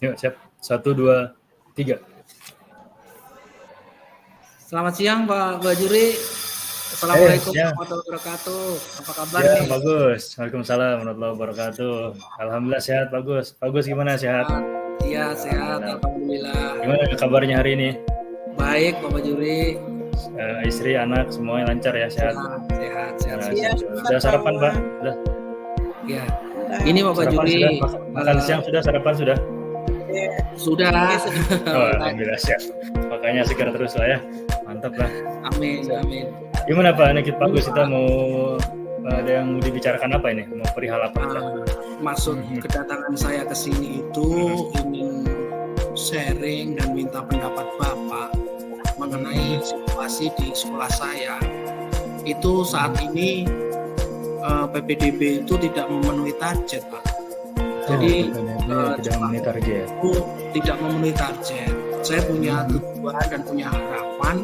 Yuk, siap. 1, 2, 3. Selamat siang Pak Bajuri. Assalamualaikum warahmatullahi wabarakatuh. Apa kabar Ya, nih? bagus. Waalaikumsalam warahmatullahi wabarakatuh. Alhamdulillah sehat, bagus. Bagus gimana, sehat? Iya, sehat. Alhamdulillah. Gimana kabarnya hari ini? Baik Pak Bajuri. Istri, anak, semuanya lancar ya, sehat? Sehat. Sudah sarapan, Pak? Sudah? Ya. Ini Pak Bajuri. Makan siang sudah, sarapan sudah? Sudah. Oh, alhamdulillah siap. Makanya segar terus lah ya. Mantap lah. Amin. Gimana Pak? Ini bagus, kita mau ada yang mau dibicarakan apa ini? Mau perihal apa? Maksud kedatangan saya ke sini itu ingin sharing dan minta pendapat Bapak mengenai situasi di sekolah saya. Itu saat ini PPDB itu tidak memenuhi target, Pak. Jadi tidak memenuhi target. Saya punya tujuan dan punya harapan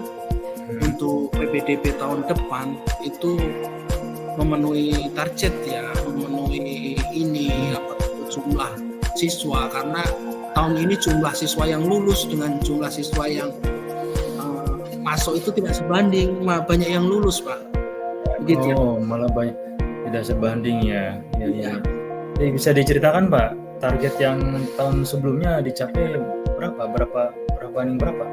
untuk PPDB tahun depan itu memenuhi target ya, memenuhi jumlah siswa, karena tahun ini jumlah siswa yang lulus dengan jumlah siswa yang masuk itu tidak sebanding, banyak yang lulus Pak. Begitu. Malah banyak tidak sebanding ya. Ya. Bisa diceritakan Pak, target yang tahun sebelumnya dicapai berapa banding berapa?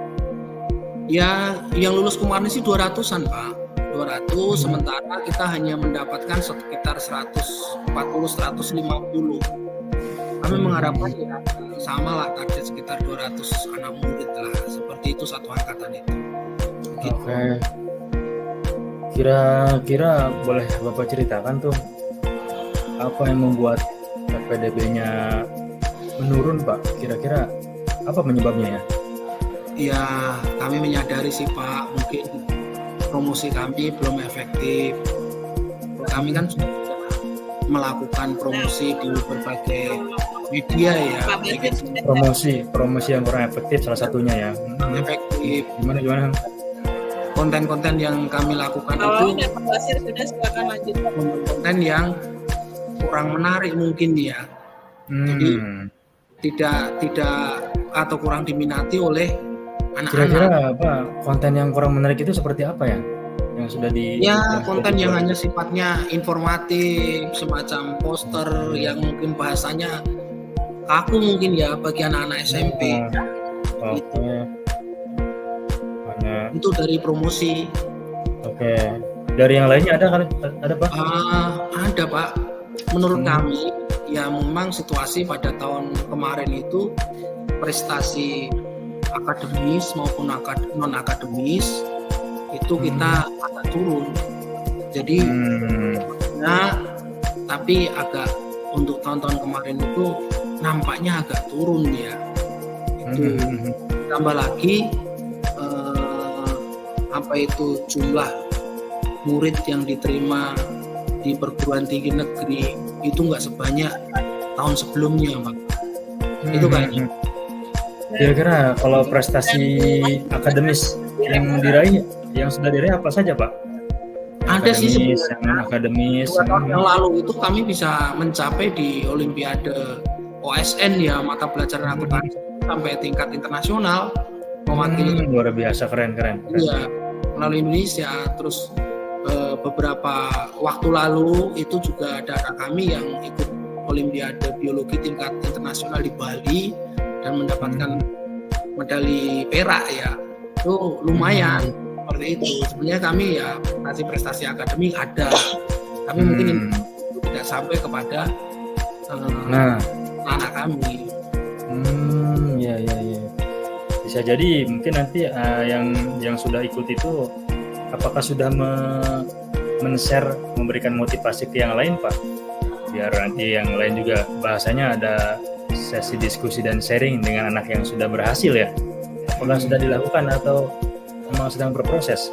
Ya, yang lulus kemarin sih 200-an Pak. 200, sementara kita hanya mendapatkan sekitar 140-150. Kami mengharapkan ya sama lah, target sekitar 200 anak murid lah, seperti itu satu angkatan itu. Gitu. Oke. Kira-kira boleh Bapak ceritakan tuh apa yang membuat PPDB-nya menurun Pak? Kira-kira apa penyebabnya ya? Ya, kami menyadari sih Pak, mungkin promosi kami belum efektif. Kami kan sudah melakukan promosi di berbagai media ya. Promosi yang kurang efektif salah satunya ya. Efektif. Gimana? Konten-konten yang kami lakukan itu konten yang kurang menarik mungkin ya. Jadi tidak atau kurang diminati oleh anak-anak. Kira-kira apa konten yang kurang menarik itu seperti apa ya? Yang sudah konten yang hanya sifatnya informatif, semacam poster yang mungkin bahasanya kaku mungkin ya bagi anak-anak SMP. Itu dari promosi. Oke. Dari yang lainnya ada Pak? Ada Pak. Menurut kami ya memang situasi pada tahun kemarin itu prestasi akademis maupun non akademis itu kita agak turun. Jadi tapi agak untuk tahun-tahun kemarin itu nampaknya agak turun ya. Itu tambah lagi jumlah murid yang diterima di perguruan tinggi negeri itu nggak sebanyak tahun sebelumnya Pak. Itu kayaknya. Kira-kira kalau prestasi akademis yang sudah diraih apa saja Pak? Ada sih yang akademis. Tahun yang lalu itu kami bisa mencapai di Olimpiade OSN ya, mata pelajaran akuntansi sampai tingkat internasional, mewakili. Luar biasa, keren. Iya, melalui Indonesia. Terus beberapa waktu lalu itu juga ada anak kami yang ikut Olimpiade biologi tingkat internasional di Bali dan mendapatkan medali perak ya. Itu lumayan seperti itu. Sebenarnya kami ya prestasi akademik ada, tapi mungkin tidak sampai kepada anak kami. Ya. Bisa jadi mungkin nanti yang sudah ikut itu apakah sudah men-share, memberikan motivasi ke yang lain Pak? Biar nanti yang lain juga bahasanya ada sesi diskusi dan sharing dengan anak yang sudah berhasil ya. Apakah sudah dilakukan atau memang sedang berproses?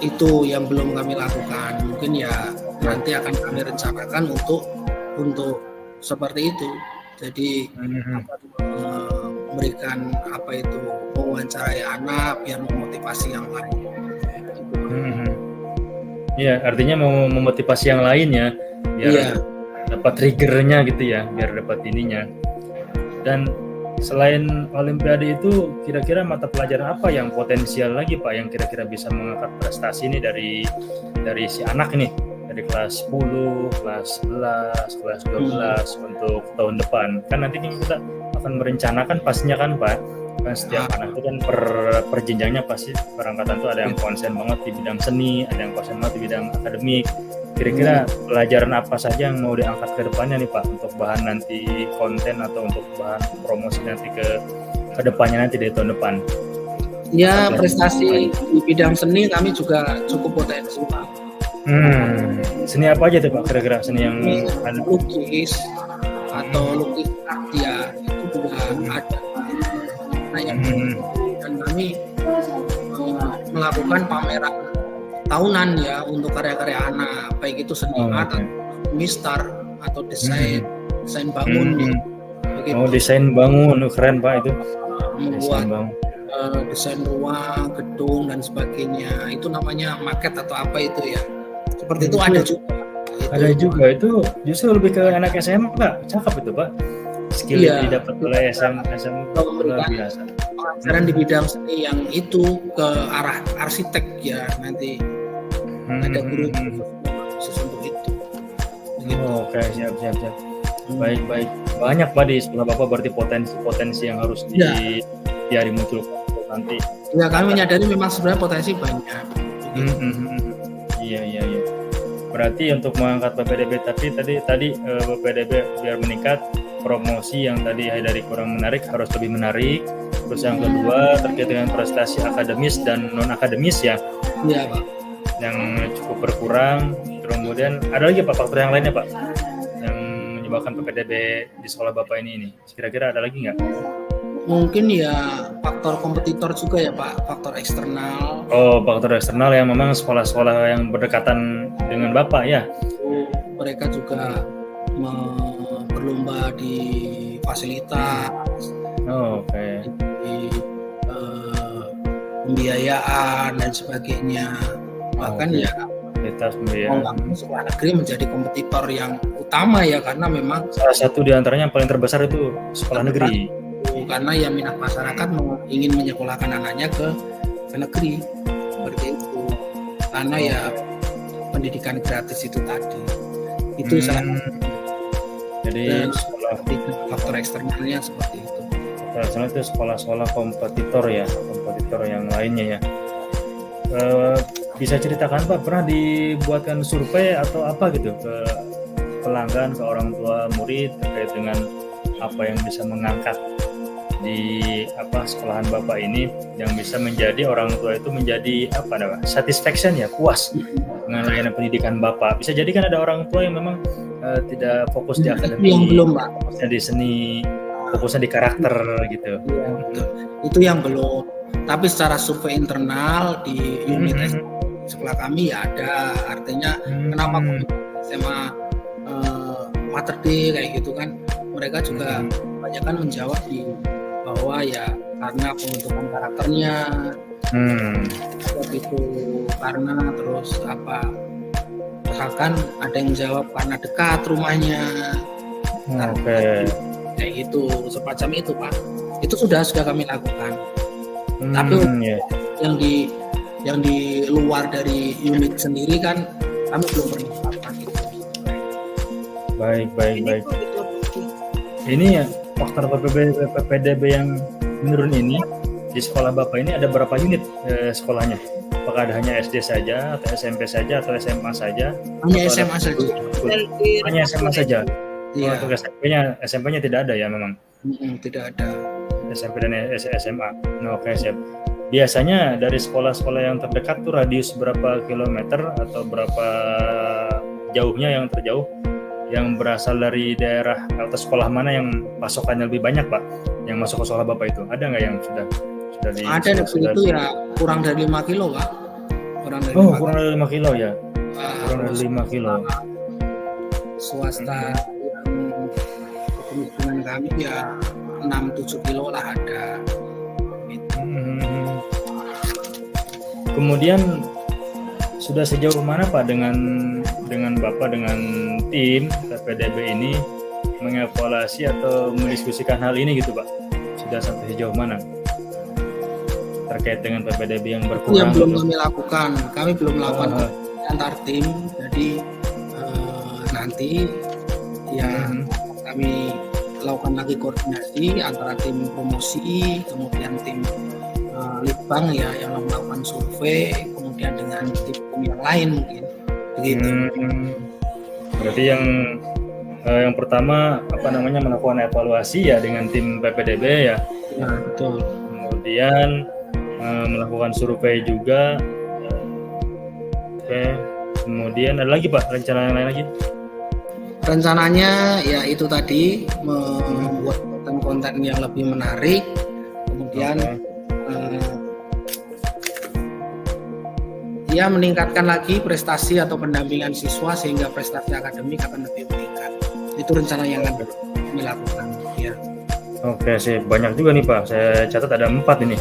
Itu yang belum kami lakukan. Mungkin ya nanti akan kami rencanakan untuk seperti itu. Jadi memberikan mewawancarai anak biar memotivasi yang lain. Ya, artinya mau memotivasi yang lain ya, biar dapat triggernya gitu ya, biar dapat ininya. Dan selain Olimpiade itu kira-kira mata pelajaran apa yang potensial lagi Pak yang kira-kira bisa mengangkat prestasi ini dari si anak ini dari kelas 10, kelas 11, kelas 12 untuk tahun depan. Kan nanti kita akan merencanakan pastinya kan Pak, kan setiap anak itu kan per jenjangnya pasti perangkatan itu ada yang konsen banget di bidang seni, ada yang konsen banget di bidang akademik. Kira-kira pelajaran apa saja yang mau diangkat ke depannya nih Pak untuk bahan nanti konten atau untuk bahan promosi nanti ke depannya nanti di tahun depan? Ya, prestasi di bidang seni kami juga cukup potensi Pak. Seni apa aja tuh Pak kira-kira seni yang ada? Lukis atau lukis art ya itu juga ada. Nah, dan kami melakukan pameran tahunan ya untuk karya-karya anak, baik itu seni art, mistar atau desain bangun. Begitu. Oh, desain bangun, keren Pak itu. Membuat desain ruang, gedung dan sebagainya. Itu namanya maket atau apa itu ya. Seperti itu ada juga. Ada juga itu justru lebih ke anak SMA Pak, cakep itu Pak. Skill yang didapat oleh SMA luar biasa. Pengajaran di bidang seni yang itu ke arah arsitek ya nanti ada guru khusus untuk itu. Oke, siap. Baik. Banyak Pak di sekolah Bapak berarti potensi yang harus diari muncul nanti. Ya kami menyadari memang sebenarnya potensi banyak. Iya. Berarti untuk mengangkat PPDB tadi PPDB biar meningkat, promosi yang tadi dari kurang menarik harus lebih menarik. Terus yang kedua terkait dengan prestasi akademis dan non akademis ya. Iya Pak. Yang cukup berkurang. Kemudian ada lagi Pak faktor yang lainnya Pak yang menyebabkan PPDB di sekolah Bapak ini. Kira-kira ada lagi nggak? Mungkin ya faktor kompetitor juga ya Pak, faktor eksternal. Oh, faktor eksternal yang memang sekolah-sekolah yang berdekatan dengan Bapak ya. Mereka juga berlomba di fasilitas. Oke. Di pembiayaan dan sebagainya. Bahkan ya sekolah negeri menjadi kompetitor yang utama ya karena memang salah satu di antaranya yang paling terbesar itu sekolah negeri. Karena ya minat masyarakat ingin menyekolahkan anaknya ke negeri seperti itu. Karena ya pendidikan gratis itu tadi. Itu salah satu. Jadi faktor eksternalnya seperti itu. Faktor itu sekolah-sekolah kompetitor yang lainnya ya. Bisa ceritakan Pak, pernah dibuatkan survei atau apa gitu ke pelanggan, ke orang tua murid terkait dengan apa yang bisa mengangkat di sekolahan Bapak ini yang bisa menjadi orang tua itu menjadi satisfaction ya, puas dengan layanan pendidikan Bapak. Bisa jadi kan ada orang tua yang memang tidak fokus di akademik, yang belum Pak, fokusnya di seni, fokusnya di karakter gitu. Ya, itu yang belum. Tapi secara survei internal di unit sekolah kami ya ada. Artinya kenapa SMA Mater D kayak gitu kan, mereka juga kebanyakan menjawab bahwa ya karena pembentukan karakternya, itu karena terus misalkan ada yang menjawab karena dekat rumahnya, kayak gitu, semacam itu Pak. Itu sudah kami lakukan. Tapi yang di luar dari unit sendiri kan kami belum pernah lakukan itu. Baik. Ini ya faktor PPDB yang menurun ini di sekolah Bapak ini ada berapa unit sekolahnya? Apakah ada hanya SD saja atau SMP saja atau SMA saja? Hanya SMA saja. Hanya SMA saja. Iya. Untuk SMP-nya tidak ada ya memang. Tidak ada. SMP dan SMA. Oke, siap. Biasanya dari sekolah-sekolah yang terdekat tuh radius berapa kilometer atau berapa jauhnya yang terjauh yang berasal dari daerah atau sekolah mana yang pasokannya lebih banyak Pak yang masuk ke sekolah Bapak itu? Ada nggak yang sudah ada itu ya kurang dari 5 kilo Pak. Kurang dari 5 kilo ya. Kurang dari 5 kilo. Swasta yang kemungkinan kami ya 6-7 kilo lah ada. Kemudian sudah sejauh mana Pak dengan Bapak dengan tim PPDB ini mengevaluasi atau mendiskusikan hal ini gitu Pak? sudah sampai sejauh mana terkait dengan PPDB yang Yang berkurang? belum gitu? kami lakukan, kami belum melakukan Oh, antar tim, jadi nanti ya kami lakukan lagi koordinasi antara tim promosi, kemudian tim litbang ya yang melakukan survei, kemudian dengan tim yang lain mungkin begitu. Berarti yang pertama melakukan evaluasi ya dengan tim PPDB ya. Ya betul. Kemudian melakukan survei juga. Oke. Kemudian ada lagi Pak rencana yang lain lagi? Rencananya ya itu tadi membuat konten-konten yang lebih menarik, kemudian ya meningkatkan lagi prestasi atau pendampingan siswa sehingga prestasi akademik akan lebih meningkat. Itu rencana yang akan kami lakukan. Ya. Oke sih, banyak juga nih Pak. Saya catat ada 4 ini.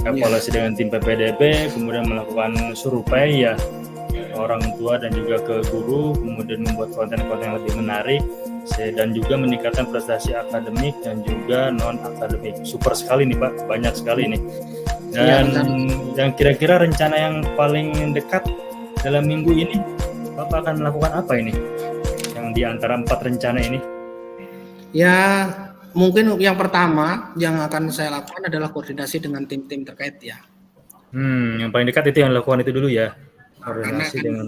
Evaluasi dengan tim PPDB, kemudian melakukan survei ya orang tua dan juga ke guru, kemudian membuat konten-konten yang lebih menarik, dan juga meningkatkan prestasi akademik dan juga non akademik. Super sekali nih Pak, banyak sekali nih. Dan yang kira-kira rencana yang paling dekat dalam minggu ini, Bapak akan melakukan apa ini? Yang di antara 4 rencana ini? Ya, mungkin yang pertama yang akan saya lakukan adalah koordinasi dengan tim-tim terkait ya. Yang paling dekat itu yang lakukan itu dulu ya. Karena Koordinasi kan dengan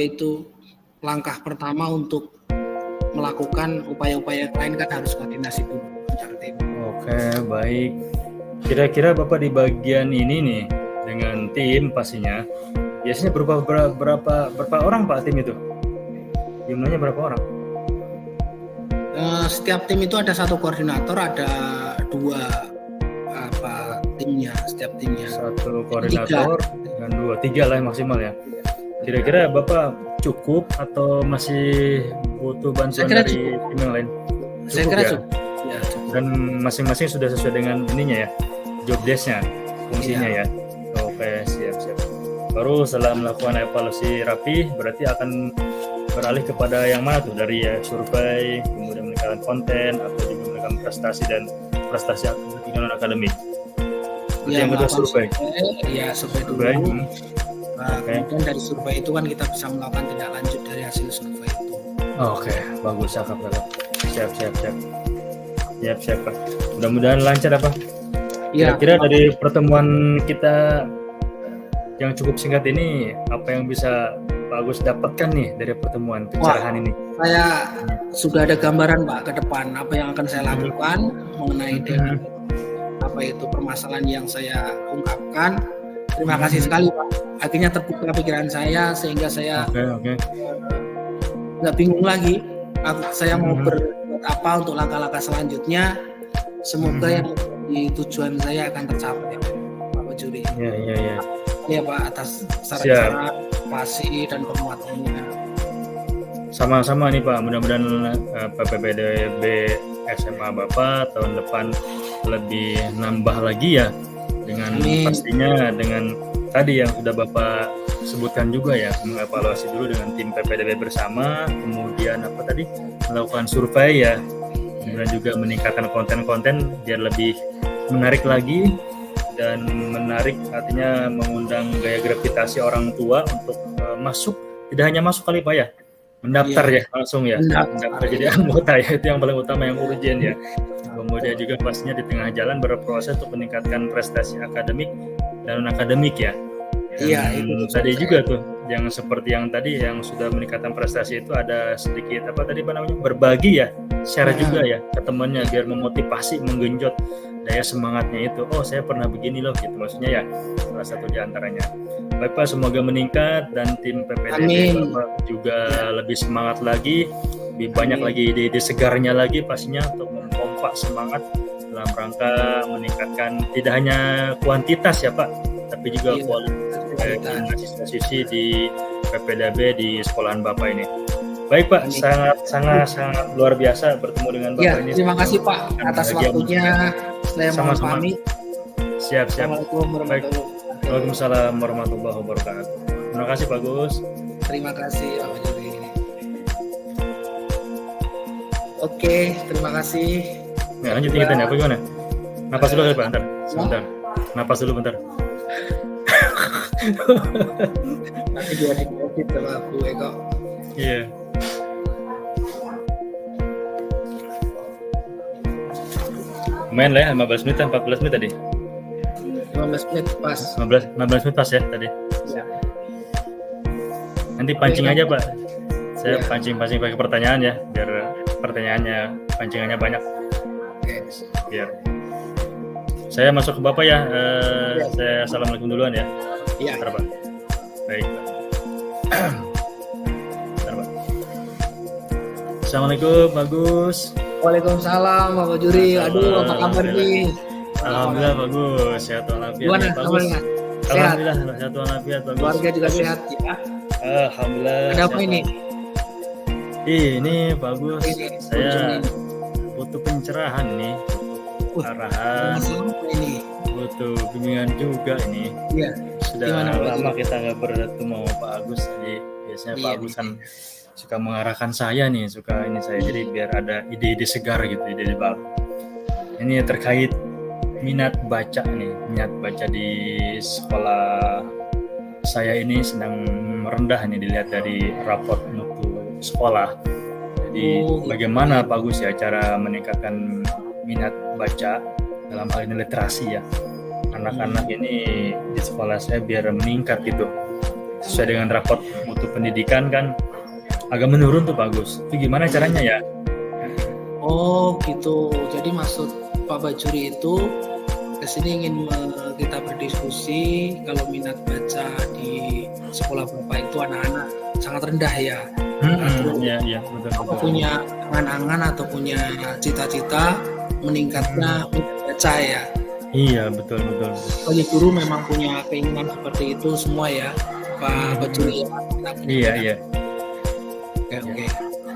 itu langkah pertama untuk melakukan upaya-upaya lain kan harus koordinasi dulu antar tim. Oke, baik. Kira-kira Bapak di bagian ini nih dengan tim pastinya biasanya berapa orang Pak tim itu? Jumlahnya berapa orang? Setiap tim itu ada satu koordinator, ada 2 timnya, setiap timnya. Satu koordinator dan 3 lah yang maksimal ya. Kira-kira Bapak cukup atau masih butuh bantuan dari tim yang lain? Saya kira ya? cukup. Ya, cukup. Dan masing-masing sudah sesuai dengan ininya ya, job desk-nya, fungsinya ya. Oke, siap. Baru setelah melakukan evaluasi rapi, berarti akan beralih kepada yang mana tuh? Dari survei, kemudian meningkatkan konten, atau juga meningkatkan prestasi dan prestasi akademik dan non akademik. Ya, yang kedua survei. Ya, survei dulu. Kemudian dari survei itu kan kita bisa melakukan tindak lanjut dari hasil survei itu. Oke, bagus, cakep. Siap Pak. Mudah-mudahan lancar Pak. Ya. Kira-kira dari pertemuan kita yang cukup singkat ini, apa yang bisa Pak Agus dapatkan nih dari pertemuan pencerahan ini? Saya sudah ada gambaran Pak ke depan apa yang akan saya lakukan mengenai dengan permasalahan yang saya ungkapkan. Terima kasih sekali Pak. Akhirnya terbuka pikiran saya sehingga saya nggak bingung lagi. Saya mau berbuat apa untuk langkah-langkah selanjutnya. Semoga yang menjadi tujuan saya akan tercapai, Pak Juri. Iya. Ya Pak, atas saran-saran, pasti dan penguatannya. Sama-sama nih Pak. Mudah-mudahan PPDB SMA Bapak tahun depan lebih nambah lagi ya. Dengan pastinya dengan tadi yang sudah Bapak sebutkan juga ya, mengevaluasi dulu dengan tim PPDB bersama, kemudian melakukan survei ya, kemudian juga meningkatkan konten-konten biar lebih menarik lagi, dan menarik artinya mengundang gaya gravitasi orang tua untuk masuk, tidak hanya masuk kali Pak ya, mendaftar ya langsung ya, mendaftar jadi anggota ya, itu yang paling utama, yang urgent ya. Kemudian juga pastinya di tengah jalan berproses untuk meningkatkan prestasi akademik dan non-akademik ya. Iya, itu tadi juga tuh yang seperti yang tadi yang sudah meningkatkan prestasi itu ada sedikit berbagi ya, share juga ya ke temannya biar memotivasi, menggenjot daya semangatnya itu. Oh, saya pernah begini loh gitu, maksudnya ya, salah satu di antaranya. Baik Pak, semoga meningkat dan tim PPDB Bapak juga lebih semangat lagi, lebih banyak lagi ide segarnya lagi pastinya untuk memompa semangat dalam rangka meningkatkan tidak hanya kuantitas ya Pak, tapi juga kualitas sisi di PPDB di sekolahan Bapak ini. Baik Pak, sangat luar biasa bertemu dengan Bapak ini. Terima kasih Pak atas waktunya. Saya mohon pamit. Siap. Assalamualaikum warahmatullahi wabarakatuh. Waalaikumsalam warahmatullahi wabarakatuh. Terima kasih Pak Gus. Terima kasih Pak Juri. Oke, terima kasih. Nah, lanjut kita nih, apa gimana? Napas dulu kali Pak, bentar. Sebentar. Napas dulu bentar. Nanti dia di sama Bu Eko. Iya. Lumayan lah ya, 15 menit, 14 menit tadi. 15 menit pas. 15 menit pas ya tadi. Ya. Nanti pancing aja Pak. Saya Ya. pancing pakai pertanyaan ya, biar pertanyaannya pancingannya banyak. Oke. Biar. Saya masuk ke Bapak ya. Ya. Saya assalamualaikum duluan ya. Iya. Bentar, Pak. Baik, Pak. Bentar, Pak. Assalamualaikum, bagus. Waalaikumsalam Bapak Juri. Aduh, apa kabar nih? Alhamdulillah bagus, sehat walafiat. Gimana Bagus. kabarnya? Sehat. Alhamdulillah sehat walafiat bagus. Keluarga juga Bagus. sehat ya. Alhamdulillah. Ada apa sehat. ini? Ini bagus. Ini, Saya kunjungi. butuh pencerahan nih, arahan, Apa ini? butuh bimbingan juga ini. Iya. Sudah Gimana, Pak? lama kita nggak bertemu Pak Agus, jadi biasanya Pak Iya, Agus iya. kan suka mengarahkan saya nih, suka ini saya, jadi biar ada ide-ide segar gitu, ide-ide baru. Ini terkait minat baca nih, minat baca di sekolah saya ini sedang merendah nih dilihat dari raport mutu sekolah. Jadi Oh, gitu. bagaimana Pak Agus ya cara meningkatkan minat baca dalam hal ini literasi ya anak-anak ini di sekolah saya biar meningkat gitu sesuai dengan raport mutu pendidikan kan agak menurun tuh Pak Agus. Itu gimana caranya ya? Oh gitu. Jadi maksud Pak Bajuri itu kesini ingin kita berdiskusi kalau minat baca di sekolah Bapak itu anak-anak sangat rendah ya. Iya betul. Apa punya angan-angan atau punya cita-cita meningkatnya minat baca ya. Iya betul. Sebagai guru memang punya keinginan seperti itu semua ya Pak Bajuri ya. Iya. Oke.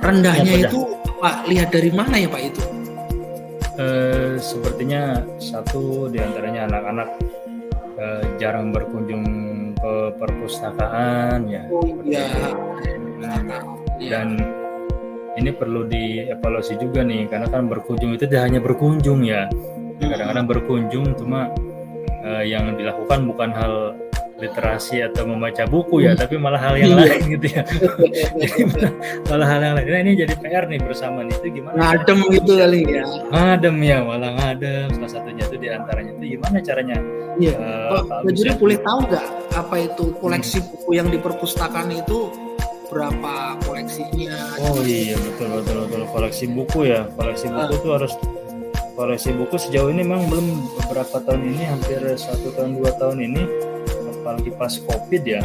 Rendahnya Ya, itu Pak lihat dari mana ya Pak itu? Sepertinya satu diantaranya anak-anak jarang berkunjung ke perpustakaan ya. Oh iya. Dan ini perlu dievaluasi juga nih karena kan berkunjung itu tidak hanya berkunjung ya. Kadang-kadang berkunjung cuma yang dilakukan bukan hal literasi atau membaca buku ya, tapi malah hal yang lain gitu ya. Jadi malah hal yang lain. Nah, ini jadi PR nih bersama nih, itu gimana? Ngadem gitu kali ya. Ngadem ya, malah ngadem. Salah satunya itu diantaranya itu gimana caranya? Iya. Pak Pak Agus Bajuri ya. boleh tahu nggak apa itu koleksi buku yang di perpustakaan itu berapa koleksinya? Oh iya betul koleksi buku ya. Koleksi buku itu harus koleksi buku sejauh ini memang belum beberapa tahun ini hampir 1 tahun 2 tahun ini apalagi pas COVID ya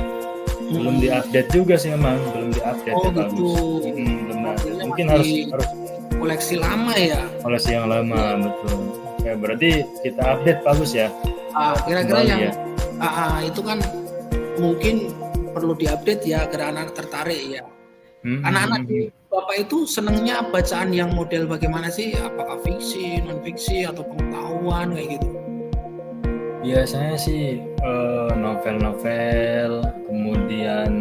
belum diupdate juga sih memang belum diupdate Oh ya gitu. bagus. Belum Artinya mungkin masih harus koleksi lama ya. koleksi yang lama betul. Ya berarti kita update bagus ya. Kira-kira Kembali yang ya. itu kan mungkin perlu diupdate ya agar anak tertarik ya. Anak-anak di Bapak itu senangnya bacaan yang model bagaimana sih? Apakah fiksi, non fiksi atau pengetahuan kayak gitu? Biasanya sih novel-novel, kemudian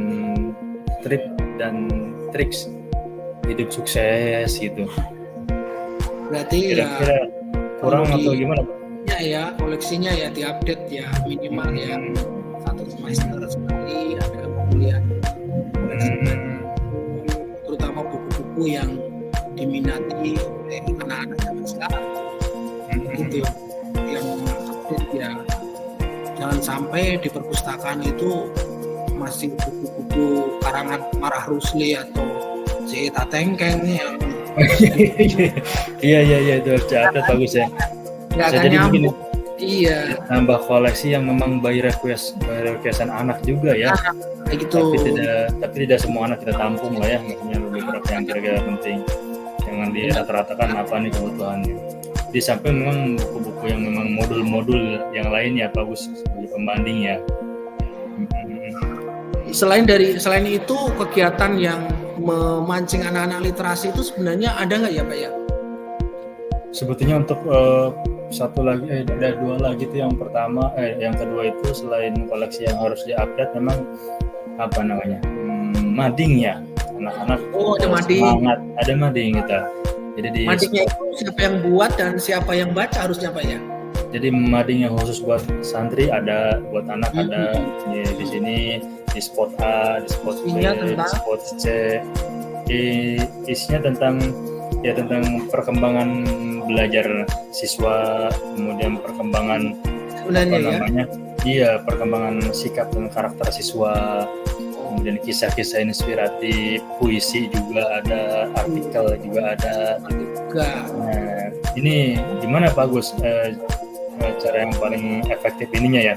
trip dan triks hidup sukses gitu. Berarti Kira-kira kurang atau gimana? ya koleksinya ya diupdate ya minimal ya 1 semester sekali ada pembelian koleksi terutama buku-buku yang diminati oleh anak-anak zaman sekarang gitu yang update ya. Jangan sampai di perpustakaan itu masih buku-buku karangan Marah Rusli atau Zeta Tengkeng yang Iya itu harus diupdate bagus ya. nggak Bisa akan jadi nyambung. begini. Iya, Nambah koleksi yang memang by requestan anak juga ya. kayak gitu. Tapi tidak semua anak kita tampung lah ya. Maksudnya beberapa yang kira-kira penting. Jangan dirata-ratakan apa nih kebutuhannya. Di samping memang buku-buku yang memang modul-modul yang lainnya bagus sebagai pembanding ya. Selain itu kegiatan yang memancing anak-anak literasi itu sebenarnya ada nggak ya Pak ya? Sebetulnya untuk satu lagi ada 2 lagi tuh. Yang pertama yang kedua itu selain koleksi yang harus diupdate memang apa namanya mading ya, anak-anak Oh, ada mading. semangat, ada mading kita Jadi di Madingnya itu siapa yang buat dan siapa yang baca harusnya Pak ya? Jadi mading yang khusus buat santri ada, buat anak ada. Ya, di sini di spot A, di spot B, di spot C. Isinya tentang perkembangan belajar siswa, kemudian perkembangan perkembangan sikap dan karakter siswa, kemudian kisah-kisah inspiratif, puisi juga ada, artikel juga ada. Nah, ini gimana Pak Agus? Cara yang paling efektif ininya ya?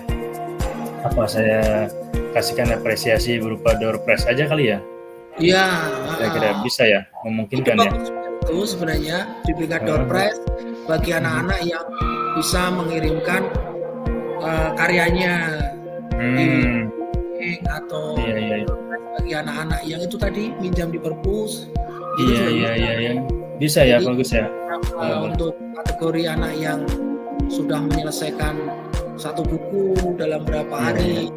Apa saya kasihkan apresiasi berupa door prize aja kali ya? Iya. Kira-kira bisa ya, memungkinkan ya? Itu sebenarnya diberikan door prize bagi anak-anak yang bisa mengirimkan karyanya atau bagi anak-anak yang itu tadi minjam di perpus. Iya. Bisa ya, bagus ya. Untuk kategori anak yang sudah menyelesaikan satu buku dalam berapa hari,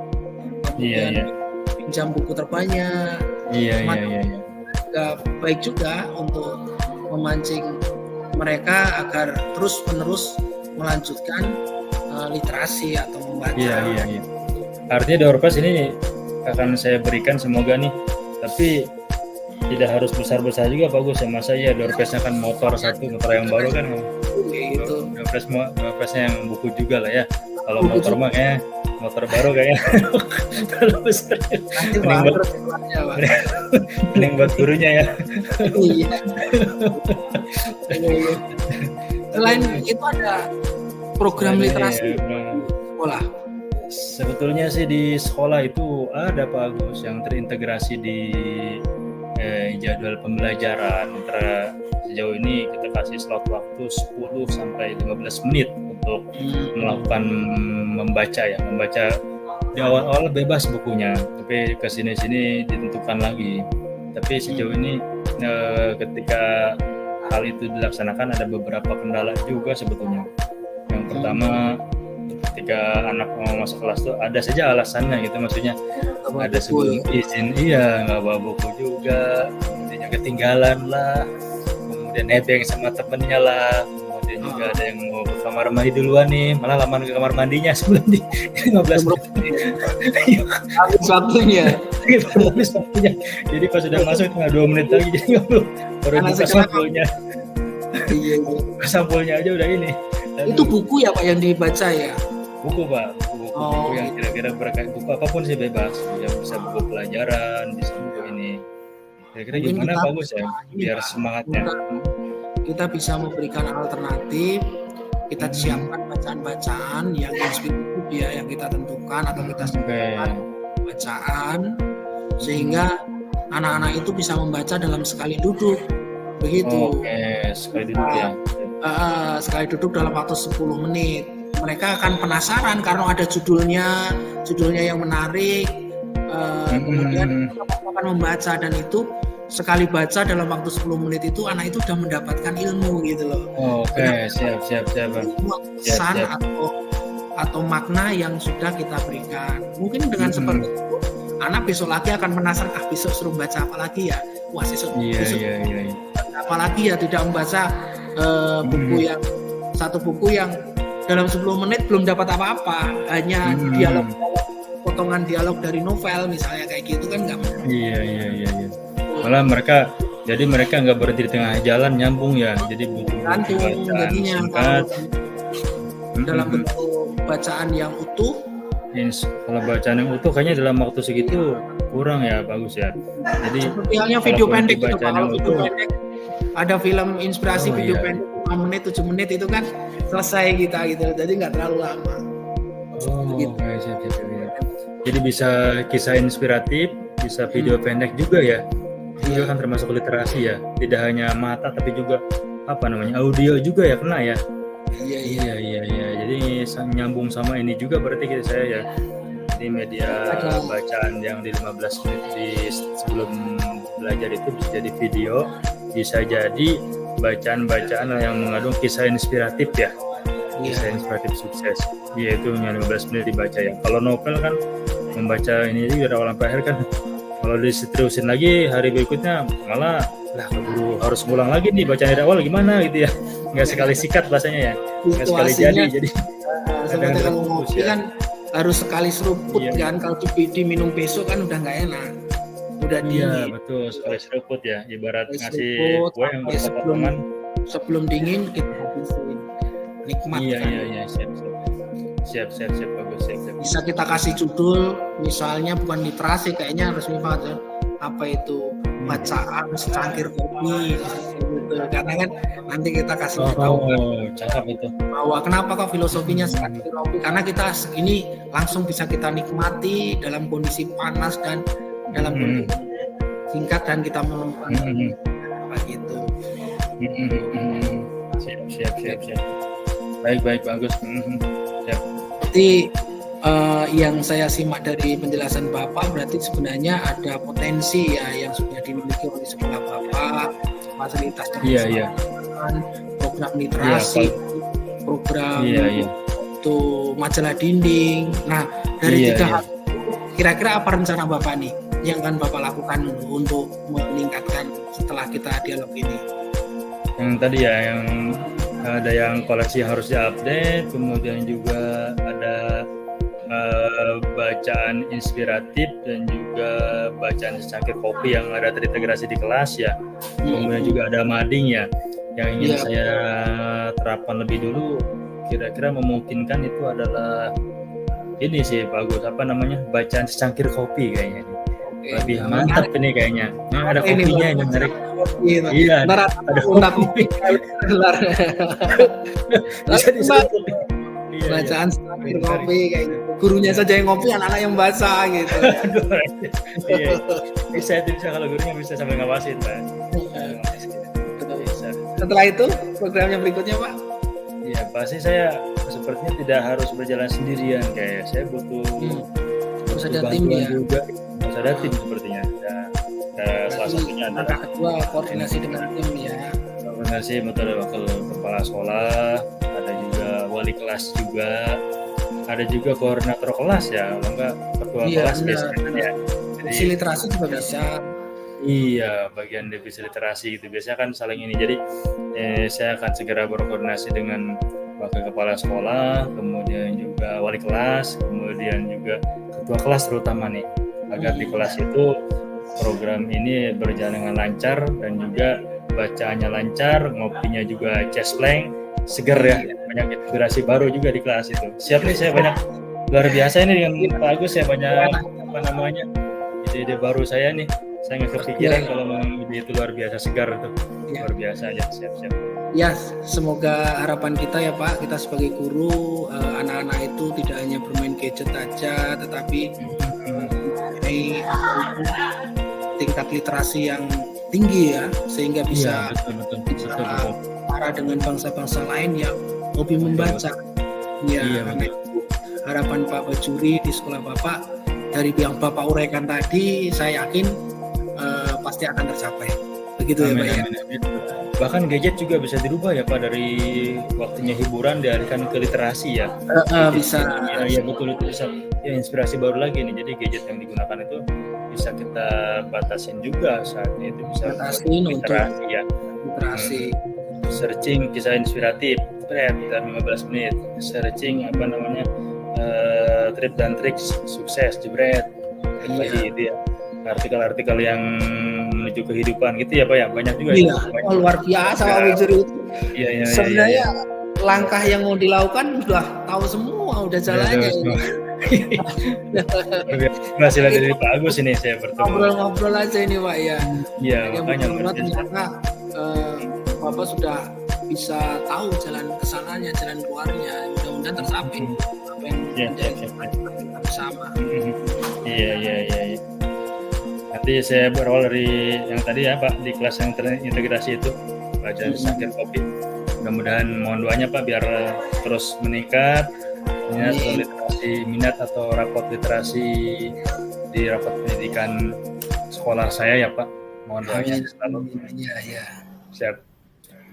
kemudian pinjam buku terbanyak. Iya. Baik juga untuk memancing mereka agar terus-menerus melanjutkan literasi atau membaca. Iya. Artinya door prize ini akan saya berikan semoga nih, tapi tidak harus besar-besar juga bagus ya, masa ya door prize-nya kan motor yang baru kan. Gitu. Door prize-nya yang buku juga lah ya. Kalau motor mah kayak motor baru kayaknya terlalu besar. Mending buat gurunya ya. Iya. Selain itu ada program literasi sekolah. Sebetulnya sih di sekolah itu ada Pak Agus yang terintegrasi di jadwal pembelajaran. Sejauh ini kita kasih slot waktu 10 sampai 15 menit untuk melakukan membaca. Di awal-awal bebas bukunya, tapi kesini-sini ditentukan lagi. Tapi sejauh ini ketika hal itu dilaksanakan ada beberapa kendala juga sebetulnya. Yang pertama, ketika anak mau masuk kelas tuh ada saja alasannya gitu, maksudnya ada sebelum izin nggak bawa buku juga, kemudian ketinggalan lah, kemudian nebeng sama temennya lah, kemudian juga ada yang mau ke kamar mandi duluan nih, malah lama ke kamar mandinya sebelum di 15 menit. Habis waktunya. Jadi pas sudah masuk tinggal 2 menit lagi, jadi nggak baru buka sampulnya. Iya. Sampulnya aja udah ini. Itu buku ya Pak yang dibaca ya? Buku Pak, buku yang kira-kira berkait buku apapun sih bebas, ya bisa buku pelajaran, bisa buku ini. Kira-kira gimana bagus ya, biar semangatnya. Kita bisa memberikan alternatif, kita siapkan bacaan-bacaan yang inspiratif ya, yang kita tentukan atau kita siapkan bacaan sehingga anak-anak itu bisa membaca dalam sekali duduk, begitu. Sekali duduk ya. Sekali duduk dalam waktu 10 menit. Mereka akan penasaran karena ada judulnya yang menarik. Kemudian akan membaca, dan itu sekali baca dalam waktu 10 menit itu anak itu sudah mendapatkan ilmu gitu loh. Siap. Pesan atau makna yang sudah kita berikan. Mungkin dengan seperti itu anak besok lagi akan penasaran, besok suruh baca apa lagi ya? Wah, besok apa lagi ya, tidak membaca buku yang satu buku yang dalam 10 menit belum dapat apa-apa, hanya dialog, potongan dialog dari novel misalnya, kayak gitu kan nggak mau. Iya. Malah mereka nggak berhenti di tengah jalan, nyambung ya, jadi butuh bacaan singkat dalam bentuk bacaan yang utuh. Kalau bacaan yang utuh kayaknya dalam waktu segitu kurang ya, bagus ya. Jadi seperti halnya video pendek itu, kalau video pendek ada film inspirasi video pendek 5 menit 7 menit itu kan selesai kita gitu, jadi nggak terlalu lama. Siap. Jadi bisa kisah inspiratif, bisa video pendek juga ya. Itu kan termasuk literasi ya, tidak hanya mata tapi juga audio juga ya, kena ya. Iya. Jadi nyambung sama ini juga berarti saya ya. Jadi media bacaan yang di 15 menit sebelum belajar itu bisa jadi video, bisa jadi bacaan-bacaan yang mengandung kisah inspiratif ya. Kisah inspiratif sukses. Yaitu 15 menit dibaca ya. Kalau novel kan membaca ini dari awal sampai akhir kan, kalau diterusin lagi hari berikutnya malah lah keburu harus ngulang lagi nih bacaan dari awal gimana gitu ya, nggak sekali sikat bahasanya ya, nggak sekali jadi sebenarnya kalau ngopi ya. kan harus sekali seruput Iya. kan, kalau diminum besok kan udah nggak enak, udah Iya dingin. betul, sekali seruput ya, ibarat Sekali ngasih seruput, kue yang sampai berpotongan. sebelum dingin kita habisin, nikmat Iya kan. iya siap bagus siap. Bisa kita kasih judul misalnya bukan literasi, kayaknya resmi banget ya, apa itu bacaan secangkir kopi gitu. Karena kan nanti kita kasih tahu Cakep itu. bahwa kenapa kok filosofinya secangkir kopi, karena kita ini langsung bisa kita nikmati dalam kondisi panas dan dalam kondisi singkat, dan kita menemukan apa gitu. Siap. Baik bagus. Siap. Berarti yang saya simak dari penjelasan Bapak, berarti sebenarnya ada potensi ya yang sudah dimiliki oleh sekolah Bapak, fasilitas Iya. program literasi, program untuk majalah dinding. Nah, dari tiga hal, kira-kira apa rencana Bapak nih yang akan Bapak lakukan untuk meningkatkan setelah kita dialog ini? Yang tadi ya, yang ada yang koleksi harus diupdate, kemudian juga ada bacaan inspiratif dan juga bacaan secangkir kopi yang ada terintegrasi di kelas ya. Kemudian juga ada mading ya, yang ingin saya terapkan lebih dulu. Kira-kira memungkinkan itu adalah ini sih bagus, apa namanya, bacaan secangkir kopi kayaknya. Lebih mantap ini kayaknya. Nah, ada kopinya yang menarik. Iya, ada kopi. Bisa disebut. Bacaan secangkir kopi kayak gitu. Gurunya saja yang ngopi, anak-anak yang baca gitu. Iya. Bisa kalau gurunya bisa sambil ngawasin, Pak. Setelah itu program yang berikutnya, Pak? Iya, pasti saya sepertinya tidak harus berjalan sendirian, kayak saya butuh ada tim ya. Juga harus ada tim sepertinya. Salah satunya langkah kedua koordinasi dengan tim ya. Koordinasi betul, wakil kepala sekolah, ada juga wali kelas juga, ada juga koordinator kelas ya, kalau enggak ketua kelas biasanya. Divisi literasi juga bisa. Iya, bagian divisi literasi itu biasanya kan saling ini. Jadi saya akan segera berkoordinasi dengan wakil kepala sekolah, kemudian juga wali kelas, kemudian juga ketua kelas terutama nih, agar di kelas itu program ini berjalan dengan lancar dan juga bacaannya lancar, ngopinya juga cespleng, seger ya, banyak inspirasi baru juga di kelas itu. Siap nih, saya banyak luar biasa ini dengan Pak Agus, saya banyak apa namanya ide-ide baru saya nih. Saya nggak kepikiran kalau ide itu luar biasa, segar itu, luar biasa aja. Siap. Ya, semoga harapan kita ya Pak, kita sebagai guru, anak-anak itu tidak hanya bermain gadget aja, tetapi tingkat literasi yang tinggi ya, sehingga bisa setara dengan bangsa-bangsa lain yang hobi membaca. Harapan Pak Bajuri di sekolah Bapak, dari yang Bapak uraikan tadi, saya yakin pasti akan tercapai. Begitu ya Pak ya. Bahkan gadget juga bisa dirubah ya Pak, dari waktunya hiburan dialihkan ke literasi ya. Bisa. Ya betul, itu bisa. Ya, inspirasi baru lagi nih. Jadi gadget yang digunakan itu bisa kita batasin juga, saatnya itu bisa literasi ya. Literasi. Searching kisah inspiratif, kita 15 menit. Searching apa namanya, trip dan trik sukses, jebret. Lagi itu ya. Artikel-artikel yang menuju kehidupan gitu ya Pak ya, banyak juga. Iya, luar biasa Pak Bajuri itu. Iya. Sebenarnya langkah yang mau dilakukan udah tahu semua, udah jalannya. Hasilnya dari Pak Agus ini saya bertemu. Ngobrol-ngobrol aja ini Pak ya. Iya, makanya ternyata Bapak sudah bisa tahu jalan kesananya, jalan keluarnya. Mudah-mudahan tercapai apa yang menjadi kita bersama. Iya. Nanti saya berawal dari yang tadi ya Pak, di kelas yang terintegrasi itu, bacaan secangkir kopi. Mudah-mudahan mohon doanya Pak biar terus meningkat. Minat atau rapot literasi di rapot pendidikan sekolah saya ya Pak. Mohon doanya selalu. Iya. Siap.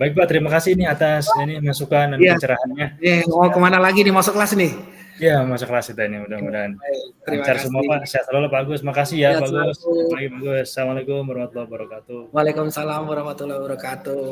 Baik Pak, terima kasih nih atas ini masukan dan Iya. pencerahannya. Mau kemana lagi nih masuk kelas nih? Ya, masuk kelas kita ini mudah-mudahan. Terima Lancar kasih. semua Pak, sehat selalu Pak Agus. Makasih ya Sehat Pak Agus. selalu. Baik Pak Agus. Assalamualaikum warahmatullahi wabarakatuh. Waalaikumsalam warahmatullahi wabarakatuh.